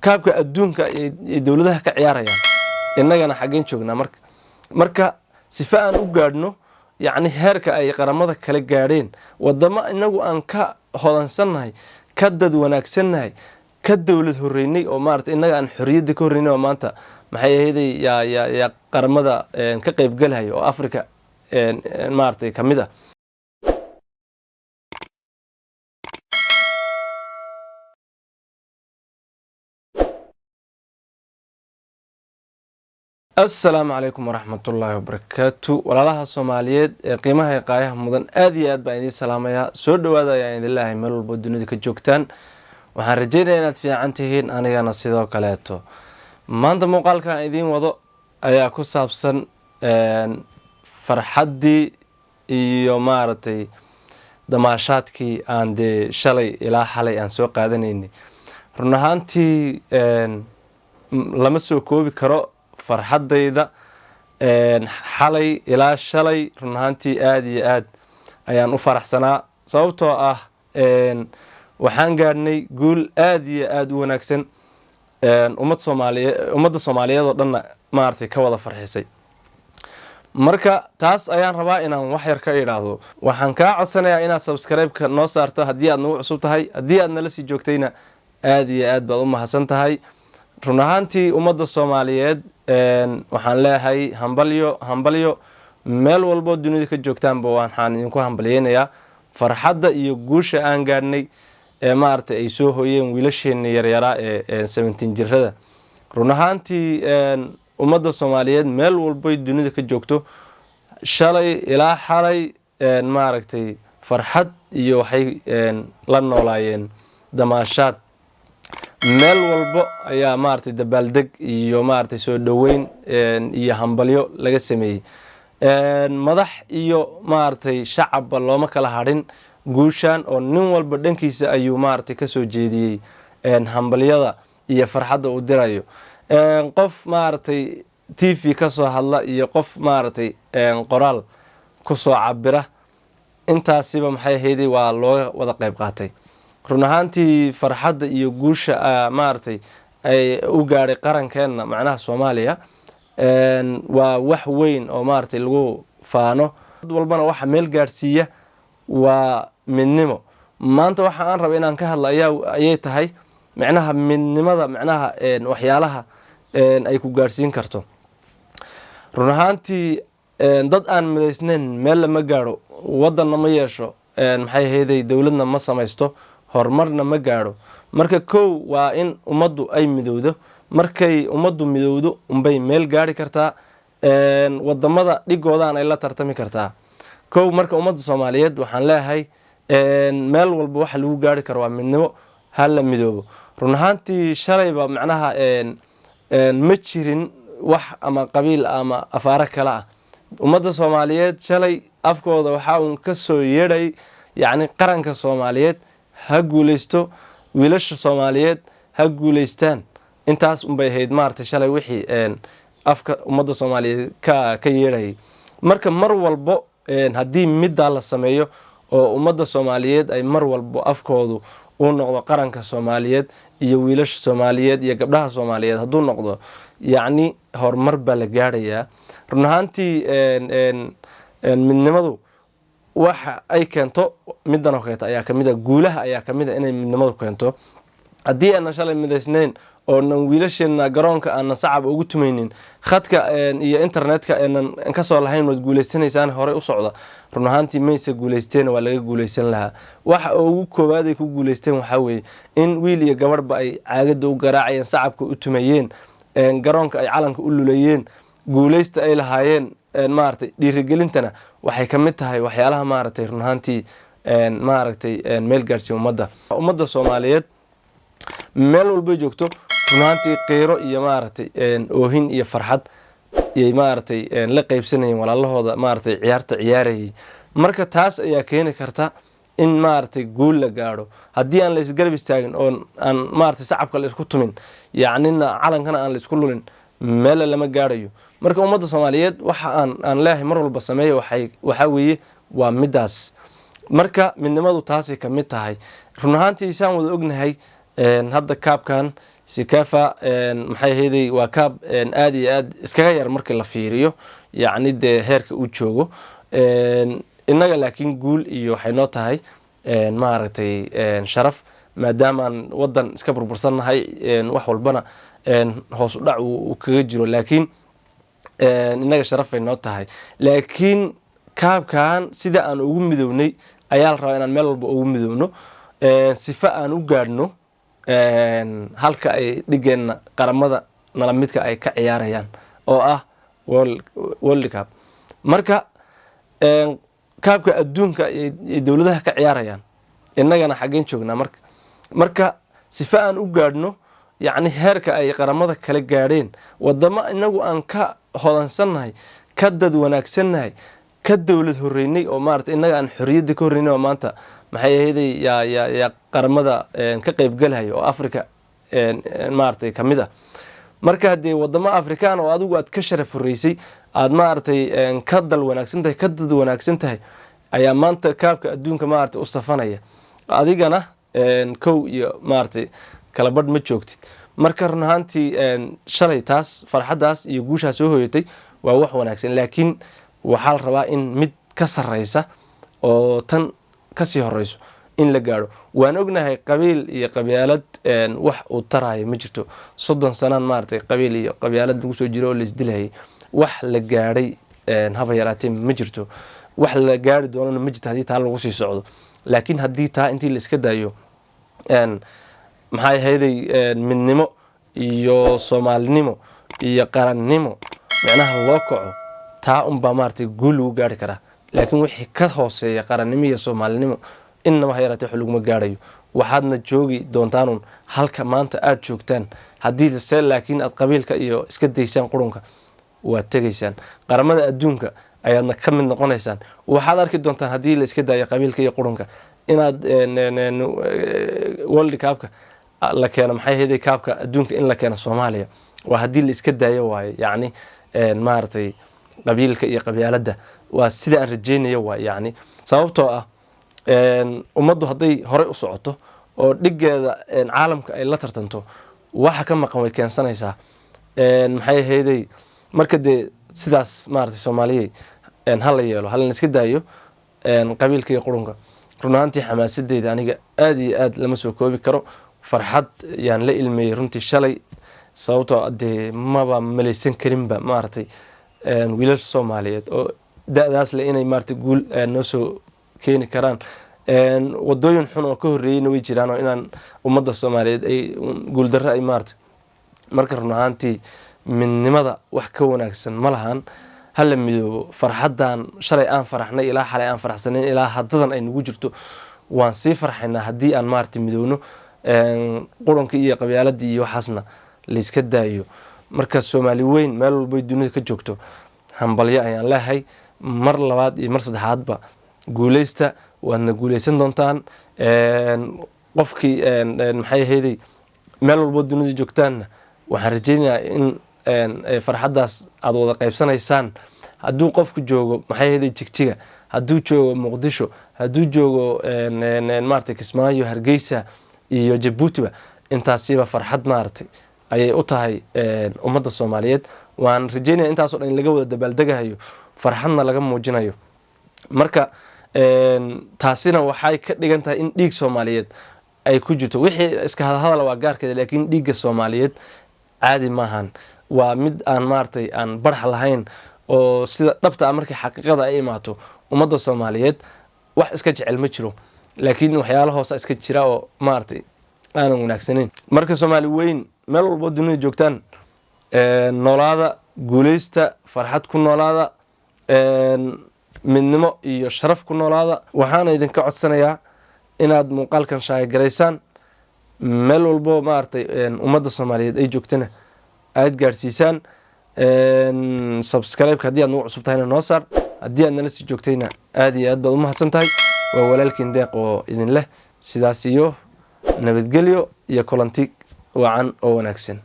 kaabka adduunka ee dawladaha ka ciyaarayaan innagana xageen joognaa marka sifa aan u gaadhno yacni heerka ay qaramada kala gaadheen wadamo inagu aan ka hodansannahay ka dad wanaagsannahay ka dawlad horeynay oo maartay inaga aan xorriyadda ka horeynay oo maanta maxay ahaydey yaa qaramada ka qayb galay oo Afrika maartay kamid ah السلام عليكم ورحمة الله وبركاته ولاalaha Soomaaliyeed ee qiimaha qaayaha mudan aad iyo aad baan idin salaamayaa soo dhawaada ayaan idin leeyahay meel walba dunida ka joogtaan waxaan rajaynayaa inaad fiican tihiin anigana sidoo kaleeto maanta muuqaalka aan idin wado ayaa ku saabsan farxadii iyo maartay damaashaadkii aan shalay ilaa xalay aan soo qaadanaynay run ahaantii lama soo koobi karo farxadayda xalay ilaa shalay run ahaantii aad iyo aad ayaan u faraxsanaa sababtoo ah waxaan gaadhnay guul aad iyo aad u wanaagsan ummadda Soomaaliyeed oo dhan maartay ka wada farxisay marka taas ayaan rabaa inaan wax yar ka iraahdo waxaan ka codsanayaa inaad subscribe-ka noo saarto haddii aad nagu cusub tahay haddii aad nala sii joogtayna aad iyo aad baad u mahadsan tahay run ahaantii ummadda Soomaaliyeed waxaan leeyahay hambalyo meel walbo dunida ka joogtaanba waxaan idinku hambalyeeynaya farxadda iyo guusha aan gaadhnay ee maartay ay soo hooyeen wiilasheena yaryara ee 17 jirada run ahaantii ummadda Soomaaliyeed meel walbo dunida ka joogto shalay ilaa xalay maartay farxad iyo waxay la noolaayeen damaashaad meel walbo ayaa maartay dabaaldeg iyo maartay soo dhaweyn iyo hambalyo laga sameeyay madax iyo maartay shacab looma kala hadhin guushan oo nin walba dhankiisa ayuu maartay ka soo jeediyay hambalyada iyo farxadda uu dirayo qof maartay TV ka soo hadla iyo qof maartay qoraal ku soo cabira intaasiba maxay ahaydey waa loo wada qayb qaatay run ahaantii farxadda iyo guusha maartay ay u gaaray qarankeena macnaha Soomaaliya waa wax weyn oo maartay lagu faano dad walbana waxa meel gaarsiiya waa midnimo maanta waxa aan rabaa inaan ka hadlo ayay tahay macnaha midnimada macnaha waxyaalaha ay ku gaarsiin karto run ahaantii dad aan midaysnayn meel lama gaaro wadanna ma yeesho maxay ahaydey dawladna ma samaysto horumarna ma gaaro marka kow waa in ummaddu ay midowdo markay ummaddu midowdo unbay meel gaari kartaa wadamada dhigoodan ay la tartami kartaa kow marka ummadda Soomaaliyeed waxaan leeyahay meel walba waxa lagu gaari karo waa midnimo hal la midoobo run ahaantii shalayba macnaha ma jirin wax ama qabiil ama afaara kala ah ummadda Soomaaliyeed shalay afkooda waxa uu ka soo yeeray yacni qaranka Soomaaliyeed ha guuleysto wiilasha Soomaaliyeed ha guuleystaan intaas unbay ahayd maartay shalay wixii afka ummadda Soomaaliyeed ka yeeray marka mar walbo haddii midda la sameeyo oo ummadda Soomaaliyeed ay mar walbo afkoodu uu noqdo qaranka Soomaaliyeed iyo wiilasha Soomaaliyeed iyo gabdhaha Soomaaliyeed hadduu noqdo yacni horumar baa la gaarayaa run ahaantii midnimadu waxa ay keento middan oo kale ayaa kamid ah guulaha ayaa kamid ah inay midnimadu keento haddii aan shalay midaysnayn oo nan wiilasheena garoonka aan sacab ugu tumaynin khadka iyo internetka aan ka soo lahayn wad guuleysanaysan hore u socda run ahaantii maysa guuleysteen waa laga guuleysan lahaa waxa ugu koobaad ay ku guuleysteen waxa weeye in wiil iyo gabadhba ay caagada u garaacayeen sacabka u tumayeen garoonka ay calanka u lulayeen guuleysta ay lahaayeen maartay dhiirigelintana waxay kamid tahay waxyaalaha maartay run ahaantii maartay meel gaarsiin ummadda Soomaaliyeed meel walba joogto run ahaantii qeyro iyo maartay oohin iyo farxad ay maartay la qaybsanayeen walaalahooda maartay ciyaarayay marka taas ayaa keeni karta in maartay guul la gaaro haddii aan la isgarab istaagin oo aan maartay sacabka la isku tumin yacni calankana aan la isku lulin meel lama gaarayo marka ummadda Soomaaliyeed waxa aan leeyahay mar walba sameeyo waxa weeye waa midaas marka midnimadu taasi kamid tahay run ahaantii isaan wada ognahay hadda kaabkan Sekafa maxay ahaydey waa kaab aad iyo aad iskaga yar markii la fiiriyo yacni dee heerka uu joogo innaga laakiin guul iyo waxay noo tahay maaragtay sharaf maadaamaan waddan iska burbursannahay wax walbana hoos u dhac uu kaga jiro laakiin innaga sharafay noo tahay laakiin kaabkan sida aan ugu midownay ayaa la rabaa inaan meel walba ugu midowno sifa aan u gaadhno halka ay dhigeenna qaramada nala midka ay ka ciyaarayaan oo ah World Cup marka kaabka adduunka ay dawladaha ka ciyaarayaan innagana xageen joognaa marka sifa aan u gaadhno yacni heerka ay qaramada kala gaadheen wadamo inagu aan ka hodansannahay ka dad wanaagsannahay ka dawlad horeynay oo maartay inaga aan xorriyadda ka horeynay oo maanta maxay ahaydey yaa qaramada ka qayb galayo oo Afrika maartay kamid ah marka hadii wadamo Afrikaan oo adigu aad ka sharaf horeysay aad maartay ka dal wanaagsan tahay ka dad wanaagsan tahay ayaa maanta kaabka adduunka maartay u safanaya adigana kow iyo maartay kala badh ma joogtid marka run ahaantii shalay taas farxadaas iyo guushaas soo hooyatay waa wax wanaagsan laakiin waxaa la rabaa in mid ka sareysa oo tan kasii horeyso in la gaaro waan ognahay qabiil iyo qabyaalad wax uu tarayo ma jirto 30 sanaan maartay qabiil iyo qabyaalad lagu soo jiro oo la isdilayay wax la gaaray haba yaraatee ma jirto wax la gaari doonana ma jirto hadii taa lagu sii socdo laakiin hadii taa intii la iska daayo maxay ahaydey midnimo iyo Soomaalinimo iyo qarannimo macnaha loo kaco taa baa maartay guul ugu gaari karaa laakiin wixii ka hooseeya qarannimo iyo Soomaalinimo inna ma yaraatay wax lagu gaarayo waxaadna joogi doontaan halka maanta aad joogtaan hadii la seel laakiin aad qabiilka iyo iska deysaan qurunka waa tagaysaan qaramada adduunka ayaadna ka mid noqonaysaan waxaad arki doontaan hadii la iska daayo qabiilka iyo qurunka inaad World Cup la keeno maxay ahaydey kaabka adduunka in la keeno Soomaaliya waa hadii la iska daayo waaye yacni maartay qabiilka iyo qabyaaladda waa sida aan rajeynayo waa yacni sababtoo ah ummaddu haday hore u socoto oo dhigeeda caalamka ay la tartanto waxa ka maqan way keensanaysaa maxay ahaydey marka de sidaas maartay Soomaaliyeed hal la yeelo hal la iska daayo qabiilka iyo qurunka runaantii xamaasadeeda aniga aad iyo aad lama soo koobi karo farxad yaan la ilmeeyay runtii shalay sababtoo de maba malaysan karinba maartay wiilal Soomaaliyeed oo da'daas la inay maartay guul noo soo keeni karaan wadooyin xun oo ka horeeyay way jiraan oo inaan ummadda Soomaaliyeed ay guul darro ay maartay marka runaantii midnimada wax ka wanaagsan ma lahan hal midoobo farxadan shalay aan faraxnay ilaa xalay aan faraxsanayn ilaa hadadan ay nagu jirto waan sii farxaynaa hadii aan maartay midowno qurunka iyo qabyaaladii iyo waxaasna la iska daayo marka Soomaali weyn meel walba dunida ka joogto hambalyo ayaan leeyahay mar labaad iyo mar saddexaadba guuleysta waadna guuleysan doontaan qofkii maxay ahaydey meel walba dunida joogtaan waxaan rajeynayaa in farxadaas aad wada qaybsanaysaan hadduu qofku joogo maxay ahaydey Jigjiga hadduu joogo Muqdisho hadduu joogo maartay Kismaayo Hargeysa iyo Djibouti intaasiba farxad maartay ayay u tahay ummadda Soomaaliyeed waan rajeynayaa intaas oo dhan laga wada dabaaldegayo farxadna laga muujinayo marka taasina waxay ka dhigan tahay in dhiig Soomaaliyeed ay ku jirto wixii iska hadal waa gaarkeeda laakiin dhiigga Soomaaliyeed caadi maahan waa mid aan maartay aan barx lahayn oo sida dhabta markii xaqiiqada ay imaato ummadda Soomaaliyeed wax iska jecel ma jiro laakiin waxyaalaha hoos iska jira oo maartay aan wanaagsaneyn marka Soomaali weyn meel walba dunida joogtaan noolaada guuleysta farxad ku noolaada midnimo iyo sharaf ku noolaada waxaan idinka codsanayaa inaad muuqaalkan shaagereysaan meel walba maartay ummadda Soomaaliyeed ay joogtana aad gaarsiisaan subscribe hadii aad nagu cusub tahayna noo saar hadii aad nala sii joogtayna aad iyo aad baad u mahadsantahay waa walaalkiin deeq oo idin leh sidaas iyo nabadgelyo iyo kulanti wacan oo wanaagsan